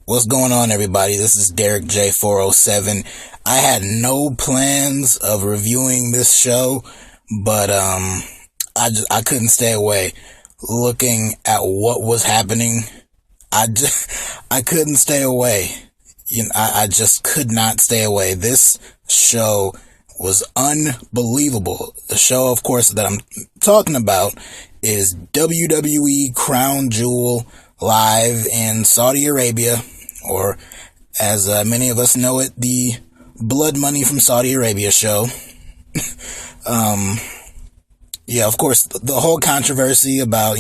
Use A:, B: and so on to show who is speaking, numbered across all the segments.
A: What's going on, everybody? This is Derek J407. I had no plans of reviewing this show, but I couldn't stay away. Looking at what was happening, I couldn't stay away. I just could not stay away. This show was unbelievable. The show, of course, that I'm talking about is WWE Crown Jewel live in Saudi Arabia, or as many of us know it, the Blood Money from Saudi Arabia show. Yeah, of course, the whole controversy about,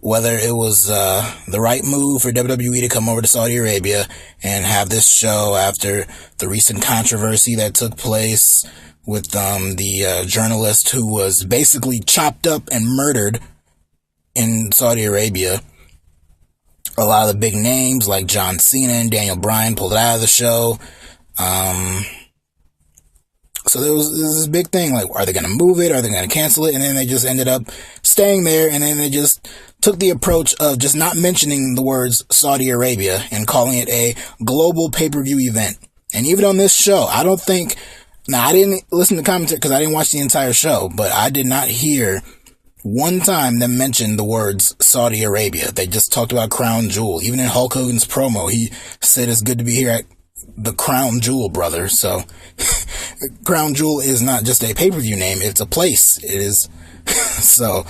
A: whether it was the right move for WWE to come over to Saudi Arabia and have this show after the recent controversy that took place with the journalist who was basically chopped up and murdered in Saudi Arabia. A lot of the big names like John Cena and Daniel Bryan pulled out of the show. So there was this big thing, like, are they going to move it? Are they going to cancel it? And then they just ended up staying there, and then they just took the approach of just not mentioning the words Saudi Arabia and calling it a global pay-per-view event. And even on this show, I don't think, now I didn't listen to commentary because I didn't watch the entire show, but I did not hear one time them mention the words Saudi Arabia. They just talked about Crown Jewel. Even in Hulk Hogan's promo, he said it's good to be here at the Crown Jewel, brother. So Crown Jewel is not just a pay-per-view name, it's a place. It is. So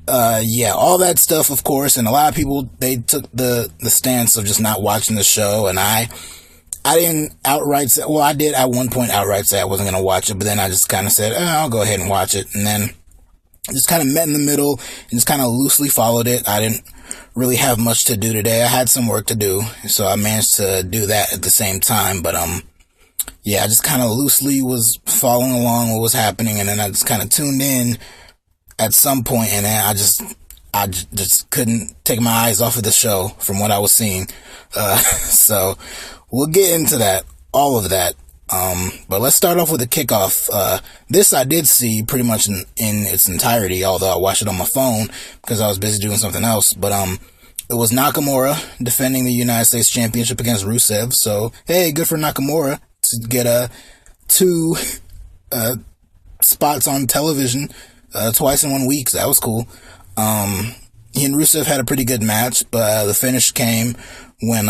A: yeah, all that stuff, of course, and a lot of people, they took the stance of just not watching the show, and I didn't outright say, well, I did at one point outright say I wasn't going to watch it, but then I just kind of said, I'll go ahead and watch it, and then just kind of met in the middle and just kind of loosely followed it. I didn't really have much to do today. I had some work to do, so I managed to do that at the same time. But yeah, I just kind of loosely was following along what was happening, and then I just kind of tuned in at some point, and then I just couldn't take my eyes off of the show from what I was seeing. So we'll get into that, all of that. But let's start off with the kickoff. This I did see pretty much in its entirety, although I watched it on my phone because I was busy doing something else. But, it was Nakamura defending the United States Championship against Rusev. So, hey, good for Nakamura to get, two, spots on television, twice in 1 week. So that was cool. He and Rusev had a pretty good match, but the finish came when,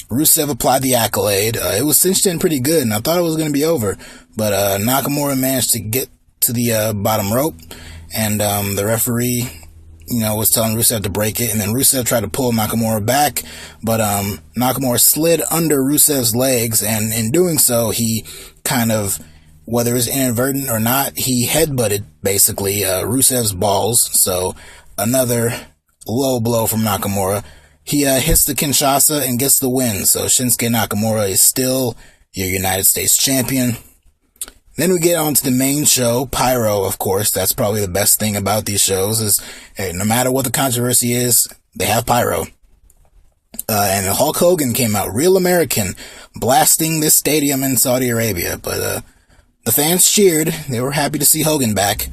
A: Rusev applied the accolade. It was cinched in pretty good, and I thought it was going to be over. But Nakamura managed to get to the bottom rope, and the referee, was telling Rusev to break it. And then Rusev tried to pull Nakamura back, but Nakamura slid under Rusev's legs, and in doing so, he kind of, whether it was inadvertent or not, he headbutted, basically, Rusev's balls. So another low blow from Nakamura. He hits the Kinshasa and gets the win. So Shinsuke Nakamura is still your United States champion. Then we get on to the main show, Pyro, of course. That's probably the best thing about these shows is, hey, no matter what the controversy is, they have Pyro. And Hulk Hogan came out, real American, blasting this stadium in Saudi Arabia. But the fans cheered. They were happy to see Hogan back.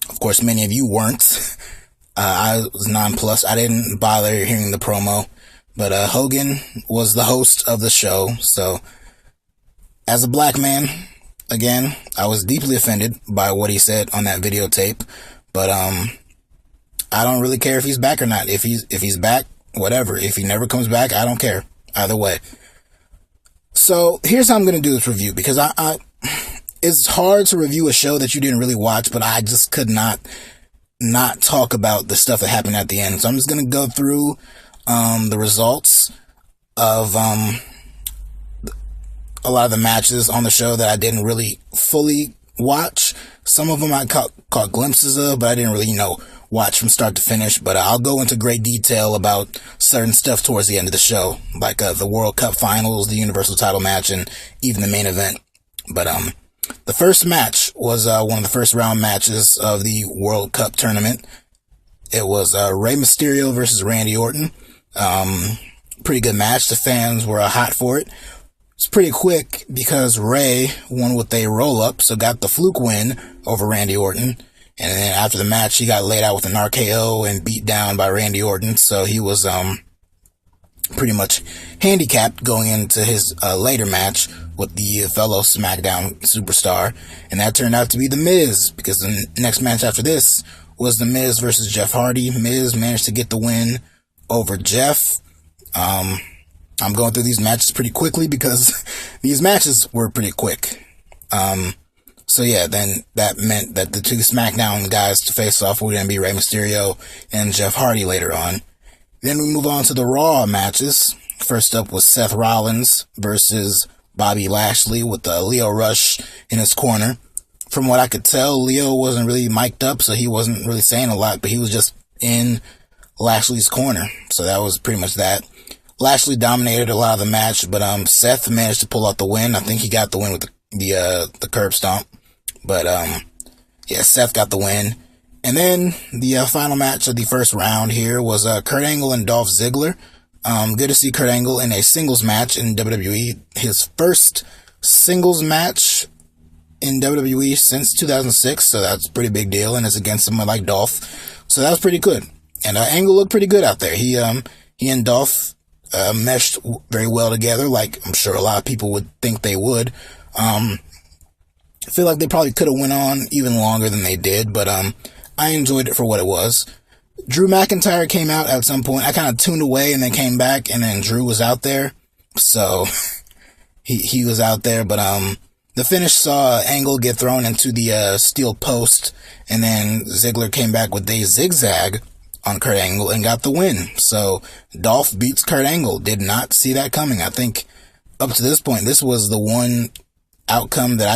A: Of course, many of you weren't. I was nonplussed. I didn't bother hearing the promo, but Hogan was the host of the show. So, as a black man, again, I was deeply offended by what he said on that videotape. But I don't really care if he's back or not. If he's back, whatever. If he never comes back, I don't care. Either way. So here's how I'm gonna do this review, because I it's hard to review a show that you didn't really watch, but I just could not talk about the stuff that happened at the end. So I'm just going to go through the results of a lot of the matches on the show that I didn't really fully watch. Some of them I caught glimpses of, but I didn't really, watch from start to finish. But I'll go into great detail about certain stuff towards the end of the show, like the World Cup Finals, the Universal Title match, and even the main event. But the first match was one of the first round matches of the World Cup tournament. It was Rey Mysterio versus Randy Orton. Pretty good match. The fans were hot for it. It's pretty quick because Rey won with a roll-up, so got the fluke win over Randy Orton. And then after the match, he got laid out with an RKO and beat down by Randy Orton. So he was pretty much handicapped going into his later match with the fellow SmackDown superstar, and that turned out to be The Miz, because the next match after this was The Miz versus Jeff Hardy. Miz managed to get the win over Jeff. I'm going through these matches pretty quickly because these matches were pretty quick. So yeah, then that meant that the two SmackDown guys to face off were going to be Rey Mysterio and Jeff Hardy later on. Then we move on to the Raw matches. First up was Seth Rollins versus Bobby Lashley with Leo Rush in his corner. From what I could tell, Leo wasn't really mic'd up, so he wasn't really saying a lot, but he was just in Lashley's corner. So that was pretty much that. Lashley dominated a lot of the match, but Seth managed to pull out the win. I think he got the win with the curb stomp. But yeah, Seth got the win. And then the final match of the first round here was Kurt Angle and Dolph Ziggler. Good to see Kurt Angle in a singles match in WWE. His first singles match in WWE since 2006, so that's a pretty big deal, and it's against someone like Dolph. So that was pretty good. And Angle looked pretty good out there. He and Dolph meshed very well together, like I'm sure a lot of people would think they would. I feel like they probably could have went on even longer than they did, but I enjoyed it for what it was. Drew McIntyre came out at some point. I kind of tuned away and then came back, and then Drew was out there. So he was out there, but the finish saw Angle get thrown into the steel post, and then Ziggler came back with a zigzag on Kurt Angle and got the win. So Dolph beats Kurt Angle. Did not see that coming. I think up to this point, this was the one outcome that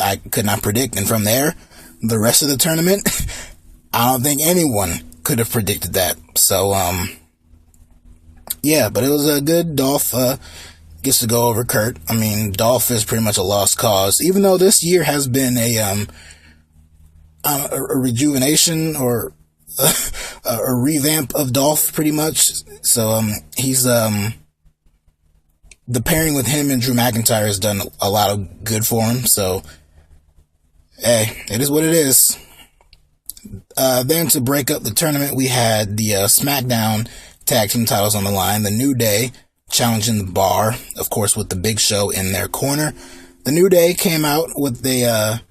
A: I could not predict. And from there, the rest of the tournament, I don't think anyone could have predicted that. So, yeah, but it was a good. Dolph gets to go over Kurt. I mean, Dolph is pretty much a lost cause, even though this year has been a rejuvenation or a revamp of Dolph pretty much. So, he's, the pairing with him and Drew McIntyre has done a lot of good for him. So, hey, it is what it is. Then to break up the tournament, we had the SmackDown tag team titles on the line. The New Day challenging the Bar, of course, with the Big Show in their corner. The New Day came out with a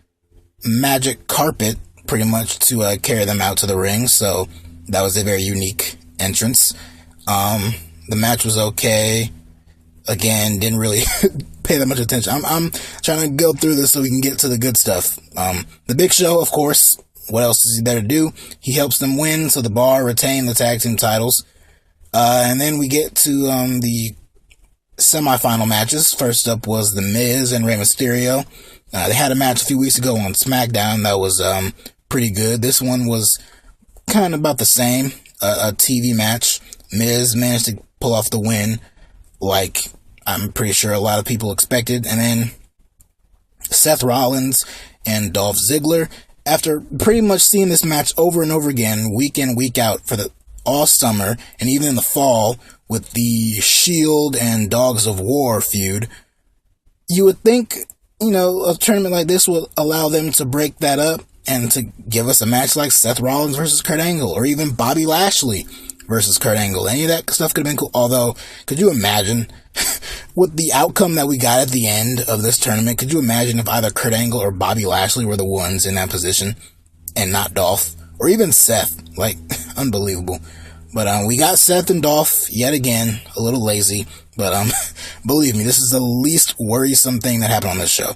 A: magic carpet, pretty much, to carry them out to the ring. So that was a very unique entrance. The match was okay. Again, didn't really pay that much attention. I'm trying to go through this so we can get to the good stuff. The Big Show, of course, what else is he there to do? He helps them win, so the Bar retain the tag team titles. And then we get to the semifinal matches. First up was The Miz and Rey Mysterio. They had a match a few weeks ago on SmackDown that was pretty good. This one was kind of about the same, a TV match. Miz managed to pull off the win, like I'm pretty sure a lot of people expected. And then Seth Rollins and Dolph Ziggler, after pretty much seeing this match over and over again, week in, week out, for all summer, and even in the fall, with the Shield and Dogs of War feud, you would think, a tournament like this would allow them to break that up and to give us a match like Seth Rollins versus Kurt Angle, or even Bobby Lashley versus Kurt Angle. Any of that stuff could have been cool. Although, could you imagine, with the outcome that we got at the end of this tournament, could you imagine if either Kurt Angle or Bobby Lashley were the ones in that position and not Dolph? Or even Seth. Like, unbelievable. But we got Seth and Dolph yet again, a little lazy. But believe me, this is the least worrisome thing that happened on this show.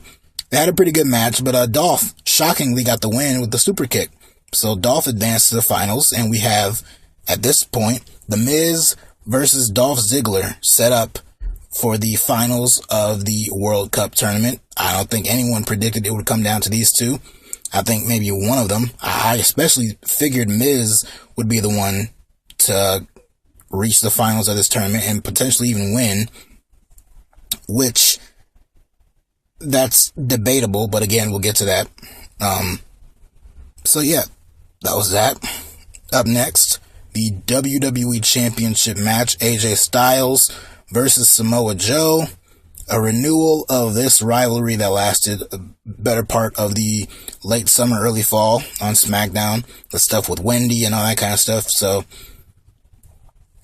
A: They had a pretty good match, but Dolph shockingly got the win with the super kick. So Dolph advanced to the finals, and we have, at this point, The Miz versus Dolph Ziggler set up for the finals of the World Cup tournament. I don't think anyone predicted it would come down to these two. I think maybe one of them. I especially figured Miz would be the one to reach the finals of this tournament and potentially even win, which that's debatable, but again, we'll get to that. So yeah, that was that. Up next, the WWE Championship match, AJ Styles versus Samoa Joe. A renewal of this rivalry that lasted a better part of the late summer, early fall on SmackDown. The stuff with Wendy and all that kind of stuff. So,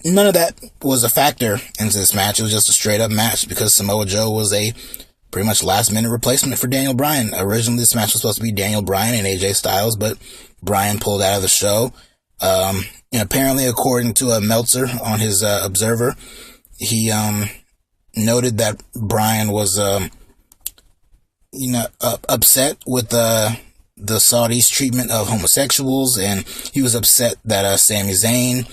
A: none of that was a factor into this match. It was just a straight up match because Samoa Joe was a pretty much last minute replacement for Daniel Bryan. Originally, this match was supposed to be Daniel Bryan and AJ Styles, but Bryan pulled out of the show. Apparently, according to a Meltzer on his Observer, he noted that Bryan was upset with the Saudis' treatment of homosexuals, and he was upset that Sami Zayn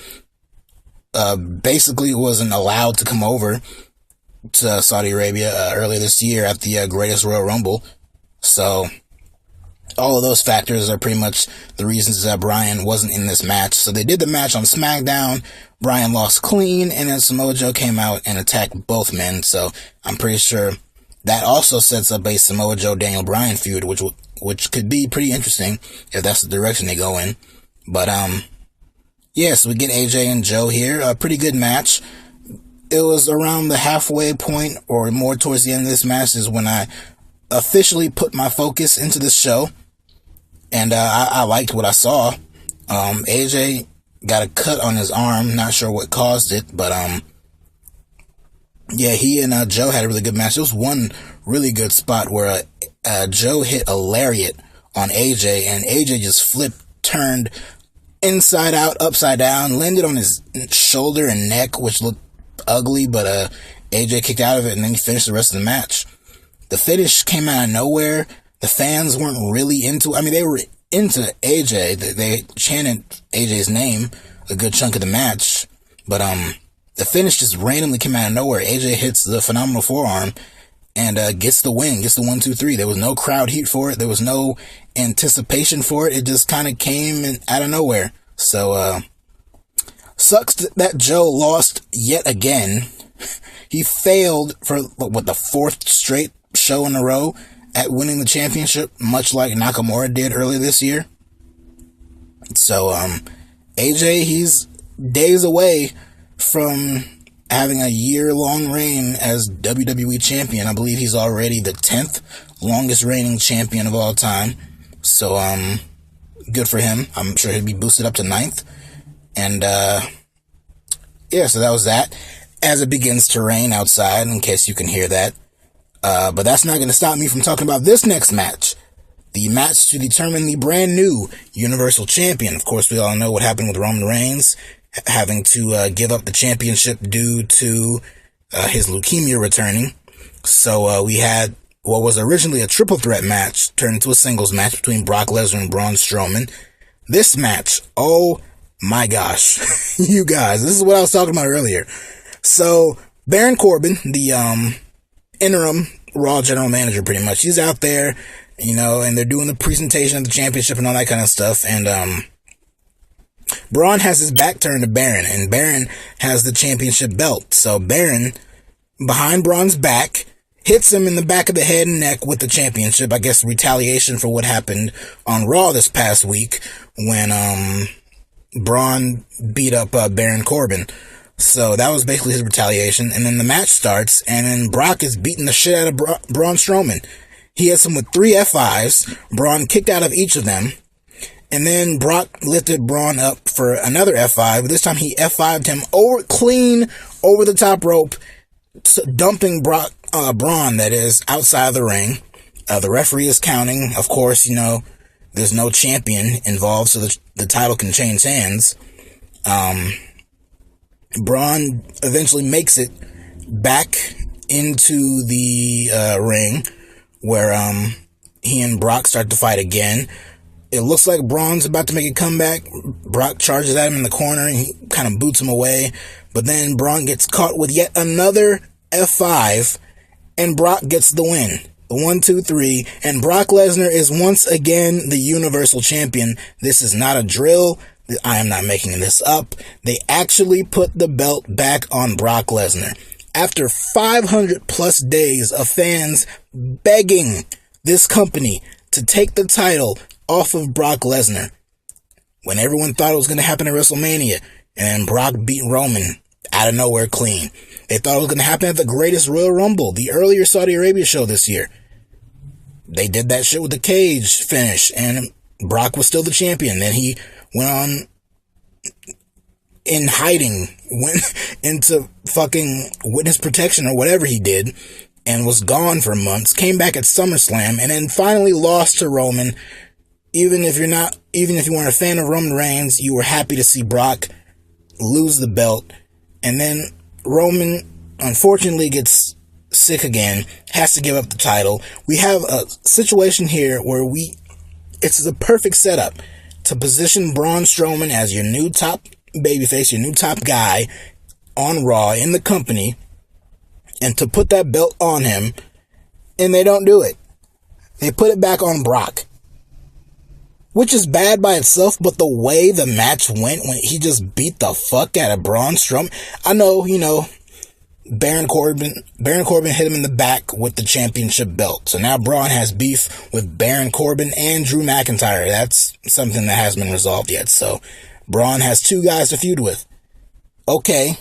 A: basically wasn't allowed to come over to Saudi Arabia earlier this year at the Greatest Royal Rumble. So all of those factors are pretty much the reasons that Bryan wasn't in this match. So they did the match on SmackDown. Bryan lost clean, and then Samoa Joe came out and attacked both men. So I'm pretty sure that also sets up a Samoa Joe Daniel Bryan feud, which could be pretty interesting if that's the direction they go in. But so we get AJ and Joe here. A pretty good match. It was around the halfway point or more towards the end of this match is when I officially put my focus into this show. And I liked what I saw. AJ got a cut on his arm. Not sure what caused it, but he and Joe had a really good match. There was one really good spot where Joe hit a lariat on AJ, and AJ just flipped, turned inside out, upside down, landed on his shoulder and neck, which looked ugly, but AJ kicked out of it, and then he finished the rest of the match. The finish came out of nowhere. The fans weren't really into it. I mean, they were into AJ. They chanted AJ's name a good chunk of the match, but the finish just randomly came out of nowhere. AJ hits the phenomenal forearm and gets the win, gets the 1, 2, 3. There was no crowd heat for it. There was no anticipation for it. It just kind of came out of nowhere. So, sucks that Joe lost yet again. He failed for, the fourth straight show in a row at winning the championship, much like Nakamura did earlier this year. So, AJ, he's days away from having a year-long reign as WWE champion. I believe he's already the 10th longest reigning champion of all time. So, good for him. I'm sure he'll be boosted up to 9th. And, so that was that. As it begins to rain outside, in case you can hear that. But that's not going to stop me from talking about this next match. The match to determine the brand new Universal Champion. Of course, we all know what happened with Roman Reigns having to give up the championship due to his leukemia returning. So we had what was originally a triple threat match turned into a singles match between Brock Lesnar and Braun Strowman. This match, oh my gosh, you guys, this is what I was talking about earlier. So Baron Corbin, the interim Raw general manager, pretty much, he's out there, and they're doing the presentation of the championship and all that kind of stuff. And Braun has his back turned to Baron, and Baron has the championship belt. So Baron, behind Braun's back, hits him in the back of the head and neck with the championship. I guess retaliation for what happened on Raw this past week when Braun beat up Baron Corbin. So that was basically his retaliation. And then the match starts, and then Brock is beating the shit out of Braun Strowman. He hits him with 3 F5s. Braun kicked out of each of them. And then Brock lifted Braun up for another F5. But this time he F5'd him clean over the top rope, dumping Braun, that is, outside of the ring. The referee is counting. Of course, there's no champion involved, so the title can change hands. Braun eventually makes it back into the ring where he and Brock start to fight again. It looks like Braun's about to make a comeback. Brock charges at him in the corner and he kind of boots him away. But then Braun gets caught with yet another F5 and Brock gets the win. The 1, 2, 3. And Brock Lesnar is once again the Universal Champion. This is not a drill. I am not making this up. They actually put the belt back on Brock Lesnar. After 500 plus days of fans begging this company to take the title off of Brock Lesnar, when everyone thought it was going to happen at WrestleMania, and Brock beat Roman out of nowhere clean. They thought it was going to happen at the Greatest Royal Rumble, the earlier Saudi Arabia show this year. They did that shit with the cage finish, and Brock was still the champion. Then he went on in hiding, went into fucking witness protection or whatever he did, and was gone for months, came back at SummerSlam, and then finally lost to Roman. Even if you weren't a fan of Roman Reigns, you were happy to see Brock lose the belt. And then Roman, unfortunately, gets sick again, has to give up the title. We have a situation here where it's the perfect setup to position Braun Strowman as your new top babyface, your new top guy on Raw in the company, and to put that belt on him, and they don't do it. They put it back on Brock, which is bad by itself, but the way the match went when he just beat the fuck out of Braun Strowman, I know, Baron Corbin hit him in the back with the championship belt. So now Braun has beef with Baron Corbin and Drew McIntyre. That's something that hasn't been resolved yet. So Braun has two guys to feud with. Okay,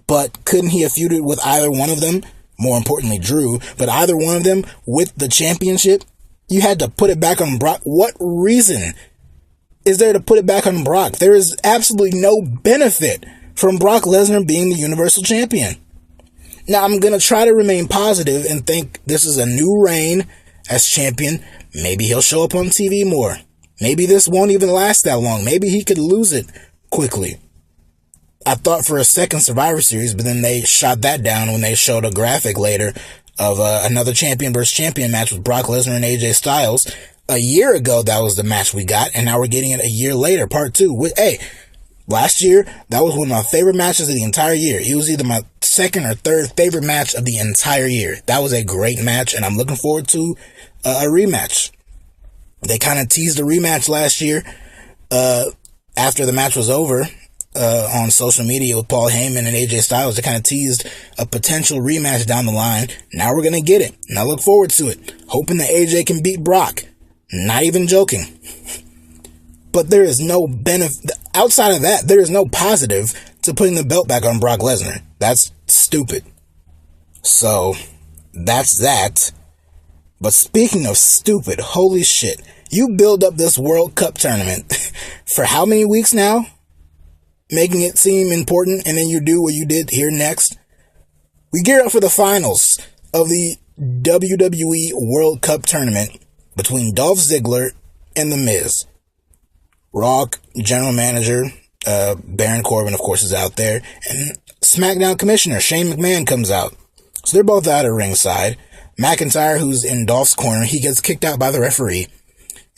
A: but couldn't he have feuded with either one of them? More importantly, Drew, but either one of them with the championship? You had to put it back on Brock. What reason is there to put it back on Brock? There is absolutely no benefit from Brock Lesnar being the Universal Champion. Now, I'm going to try to remain positive and think this is a new reign as champion. Maybe he'll show up on TV more. Maybe this won't even last that long. Maybe he could lose it quickly. I thought for a second Survivor Series, but then they shot that down when they showed a graphic later of another champion versus champion match with Brock Lesnar and AJ Styles. A year ago, that was the match we got, and now we're getting it a year later, part 2. Hey, last year, that was one of my favorite matches of the entire year. It was either my second or third favorite match of the entire year. That was a great match, and I'm looking forward to a rematch. They kind of teased a rematch last year after the match was over on social media with Paul Heyman and AJ Styles. They kind of teased a potential rematch down the line. Now we're going to get it, and I look forward to it, hoping that AJ can beat Brock. Not even joking. But there is no benefit. Outside of that, there is no positive to putting the belt back on Brock Lesnar. That's stupid. So, that's that. But speaking of stupid, holy shit. You build up this World Cup tournament for how many weeks now? Making it seem important, and then you do what you did here next. We gear up for the finals of the WWE World Cup tournament between Dolph Ziggler and The Miz. Raw general manager Baron Corbin, of course, is out there, and SmackDown commissioner Shane McMahon comes out. So they're both out at ringside. McIntyre, who's in Dolph's corner, he gets kicked out by the referee,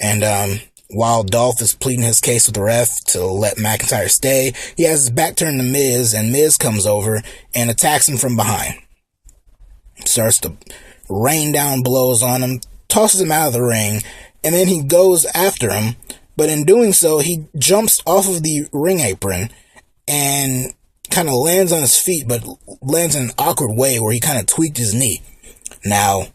A: and while Dolph is pleading his case with the ref to let McIntyre stay, he has his back turned to Miz, and Miz comes over and attacks him from behind. Starts to rain down blows on him, tosses him out of the ring, and then he goes after him. But in doing so, he jumps off of the ring apron and kind of lands on his feet, but lands in an awkward way where he kind of tweaked his knee. Now,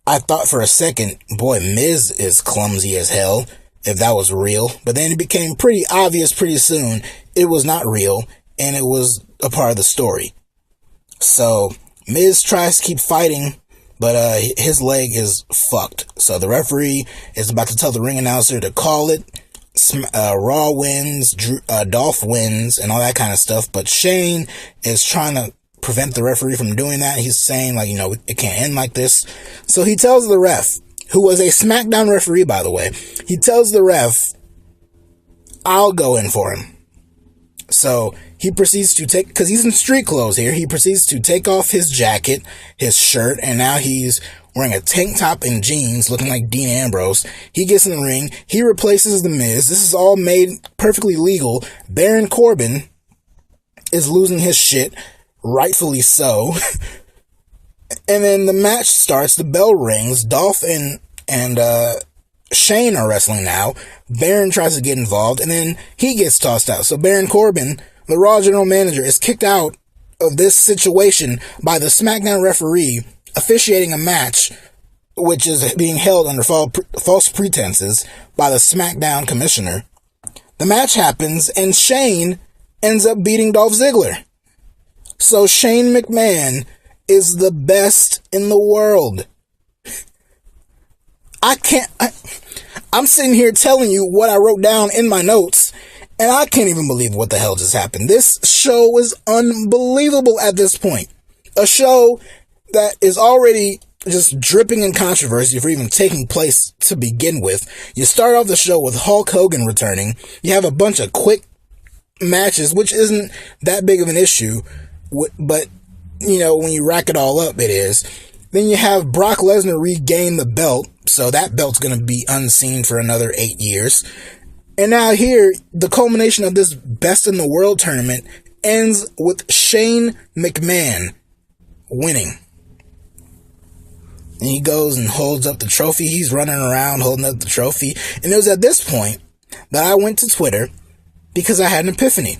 A: I thought for a second, boy, Miz is clumsy as hell, if that was real. But then it became pretty obvious pretty soon it was not real, and it was a part of the story. So, Miz tries to keep fighting, but his leg is fucked. So the referee is about to tell the ring announcer to call it. Raw wins, Dolph wins, and all that kind of stuff. But Shane is trying to prevent the referee from doing that. He's saying, it can't end like this. So he tells the ref, who was a SmackDown referee, by the way, he tells the ref, I'll go in for him. So he proceeds to because he's in street clothes here, he proceeds to take off his jacket, his shirt, and now he's wearing a tank top and jeans looking like Dean Ambrose. He gets in the ring, he replaces The Miz. This is all made perfectly legal. Baron Corbin is losing his shit, rightfully so. And then the match starts, the bell rings, Dolph and Shane are wrestling now. Baron tries to get involved, and then he gets tossed out. So Baron Corbin, the Raw general manager, is kicked out of this situation by the SmackDown referee officiating a match which is being held under false pretenses by the SmackDown commissioner. The match happens, and Shane ends up beating Dolph Ziggler. So Shane McMahon is the best in the world. I'm sitting here telling you what I wrote down in my notes, And I can't even believe what the hell just happened. This show is unbelievable at this point. A show that is already just dripping in controversy for even taking place to begin with. You start off the show with Hulk Hogan returning. You have a bunch of quick matches, which isn't that big of an issue, but, you know, when you rack it all up, it is. Then you have Brock Lesnar regain the belt, so that belt's going to be unseen for another 8 years. And now here, the culmination of this Best in the World tournament ends with Shane McMahon winning. And he goes and holds up the trophy. He's running around holding up the trophy. And it was at this point that I went to Twitter because I had an epiphany.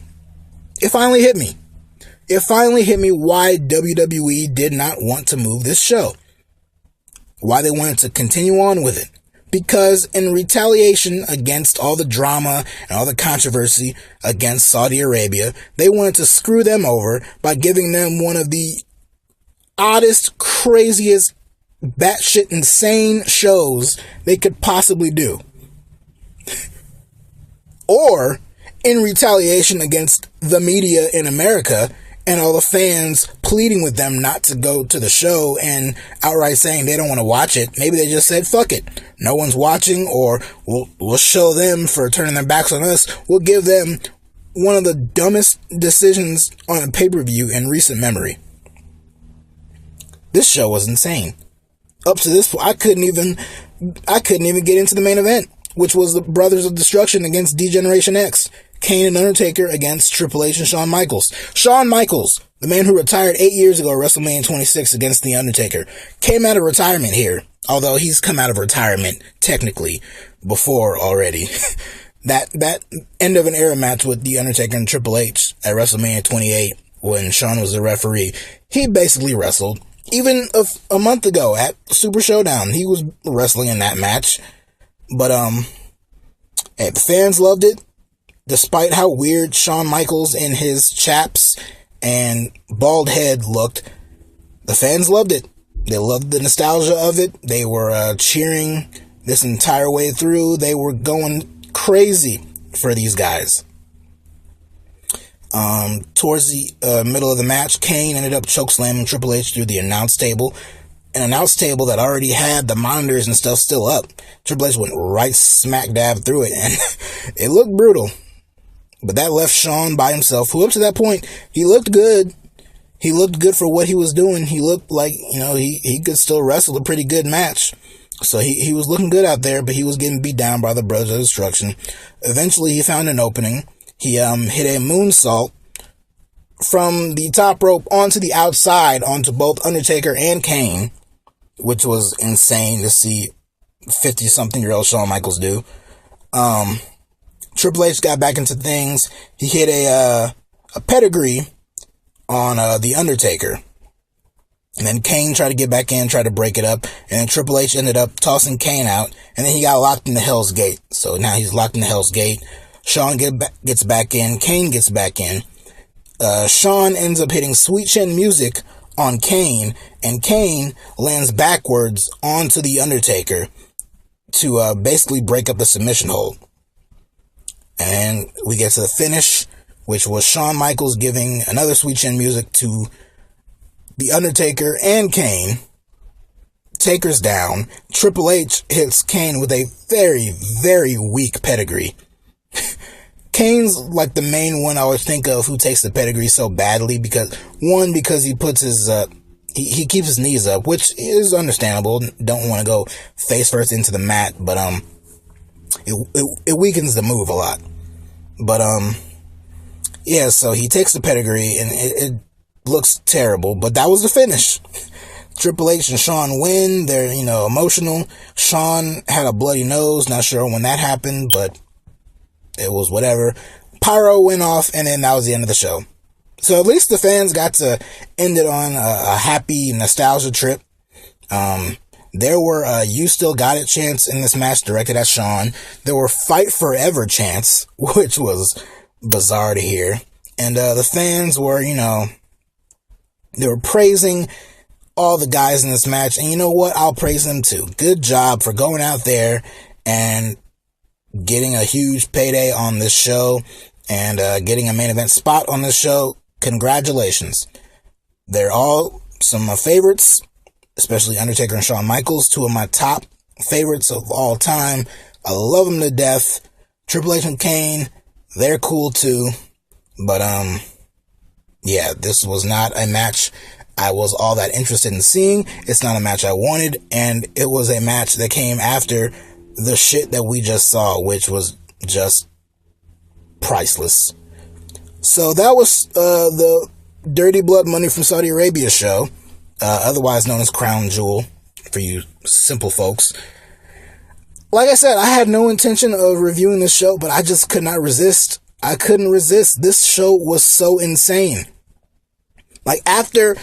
A: It finally hit me. It finally hit me why WWE did not want to move this show. Why they wanted to continue on with it. Because in retaliation against all the drama and all the controversy against Saudi Arabia, they wanted to screw them over by giving them one of the oddest, craziest, batshit insane shows they could possibly do. Or in retaliation against the media in America and all the fans pleading with them not to go to the show and outright saying they don't want to watch it. Maybe they just said, fuck it. No one's watching, or we'll show them for turning their backs on us. We'll give them one of the dumbest decisions on a pay-per-view in recent memory. This show was insane. Up to this point, I couldn't even get into the main event, which was the Brothers of Destruction against D-Generation X. Kane and Undertaker against Triple H and Shawn Michaels. Shawn Michaels, the man who retired 8 years ago at WrestleMania 26 against The Undertaker, came out of retirement here. Although he's come out of retirement, technically, before already. That end of an era match with The Undertaker and Triple H at WrestleMania 28, when Shawn was the referee, he basically wrestled. Even a month ago at Super Showdown, he was wrestling in that match. But, hey, the fans loved it. Despite how weird Shawn Michaels in his chaps and bald head looked, the fans loved it. They loved the nostalgia of it. They were cheering this entire way through. They were going crazy for these guys. Towards the middle of the match, Kane ended up chokeslamming Triple H through the announce table. An announce table that already had the monitors and stuff still up. Triple H went right smack dab through it, and it looked brutal. But that left Shawn by himself, who up to that point, he looked good. He looked good for what he was doing. He looked like, you know, he could still wrestle a pretty good match. So he was looking good out there, but he was getting beat down by the Brothers of Destruction. Eventually, he found an opening. He hit a moonsault from the top rope onto the outside, onto both Undertaker and Kane, which was insane to see 50-something-year-old Shawn Michaels do. Triple H got back into things. He hit a pedigree on the Undertaker. And then Kane tried to get back in, tried to break it up. And then Triple H ended up tossing Kane out. And then he got locked in the Hell's Gate. So now he's locked in the Hell's Gate. Shawn gets back in. Kane gets back in. Shawn ends up hitting Sweet Chin Music on Kane. And Kane lands backwards onto the Undertaker to basically break up the submission hold. And we get to the finish, which was Shawn Michaels giving another Sweet Chin Music to The Undertaker and Kane. Taker's down. Triple H hits Kane with a very, very weak pedigree. Kane's like the main one I always think of who takes the pedigree so badly because he puts his, he keeps his knees up, which is understandable. Don't want to go face first into the mat, but, it weakens the move a lot. But, yeah, so he takes the pedigree and it looks terrible, but that was the finish. Triple H and Shawn win. They're, emotional. Shawn had a bloody nose. Not sure when that happened, but it was whatever. Pyro went off, and then that was the end of the show. So at least the fans got to end it on a happy nostalgia trip. There were You Still Got It chants in this match directed at Shawn. There were Fight Forever chants, which was bizarre to hear. And the fans were, they were praising all the guys in this match. And you know what? I'll praise them too. Good job for going out there and getting a huge payday on this show and getting a main event spot on this show. Congratulations. They're all some of my favorites, especially Undertaker and Shawn Michaels, two of my top favorites of all time. I love them to death. Triple H and Kane, they're cool too. But, yeah, this was not a match I was all that interested in seeing. It's not a match I wanted, and it was a match that came after the shit that we just saw, which was just priceless. So that was the Dirty Blood Money from Saudi Arabia show, otherwise known as Crown Jewel for you simple folks. Like I said, I had no intention of reviewing this show, but I just could not resist. I couldn't resist. This show was so insane. Like, after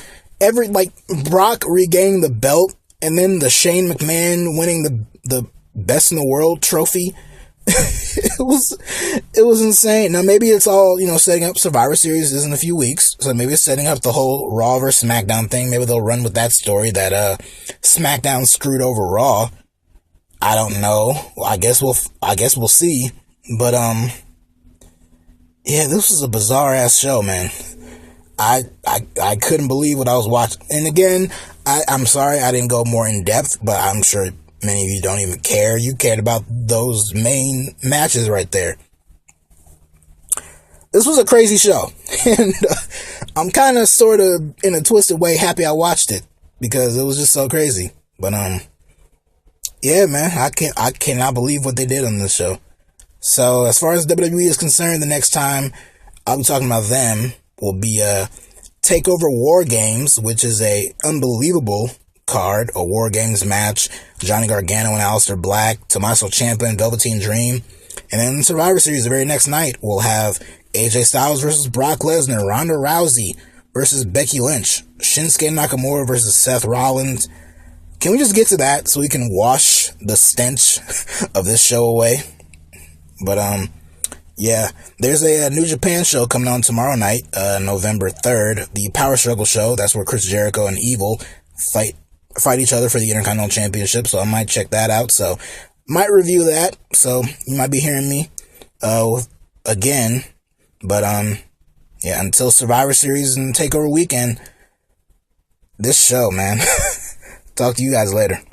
A: Brock regaining the belt, and then the Shane McMahon winning the Best in the World trophy, it was insane. Now, maybe it's all, setting up Survivor Series is in a few weeks, so maybe it's setting up the whole Raw versus SmackDown thing. Maybe they'll run with that story that SmackDown screwed over Raw. I don't know. I guess we'll see. But yeah, this was a bizarre ass show, man. I couldn't believe what I was watching. And again, I'm sorry I didn't go more in depth, but I'm sure many of you don't even care. You cared about those main matches right there. This was a crazy show. And I'm kind of sort of in a twisted way happy I watched it because it was just so crazy. But yeah, man, I cannot believe what they did on this show. So as far as WWE is concerned, the next time I'll be talking about them will be TakeOver War Games, which is a unbelievable card, a War Games match. Johnny Gargano and Aleister Black, Tommaso Ciampa and Velveteen Dream. And then Survivor Series the very next night, we'll have AJ Styles versus Brock Lesnar, Ronda Rousey versus Becky Lynch, Shinsuke Nakamura versus Seth Rollins. Can we just get to that so we can wash the stench of this show away? But, yeah, there's a New Japan show coming on tomorrow night, November 3rd, the Power Struggle show. That's where Chris Jericho and Evil fight each other for the Intercontinental Championship, so I might check that out. So, might review that, so you might be hearing me, again. But, yeah, until Survivor Series and TakeOver Weekend, this show, man. Talk to you guys later.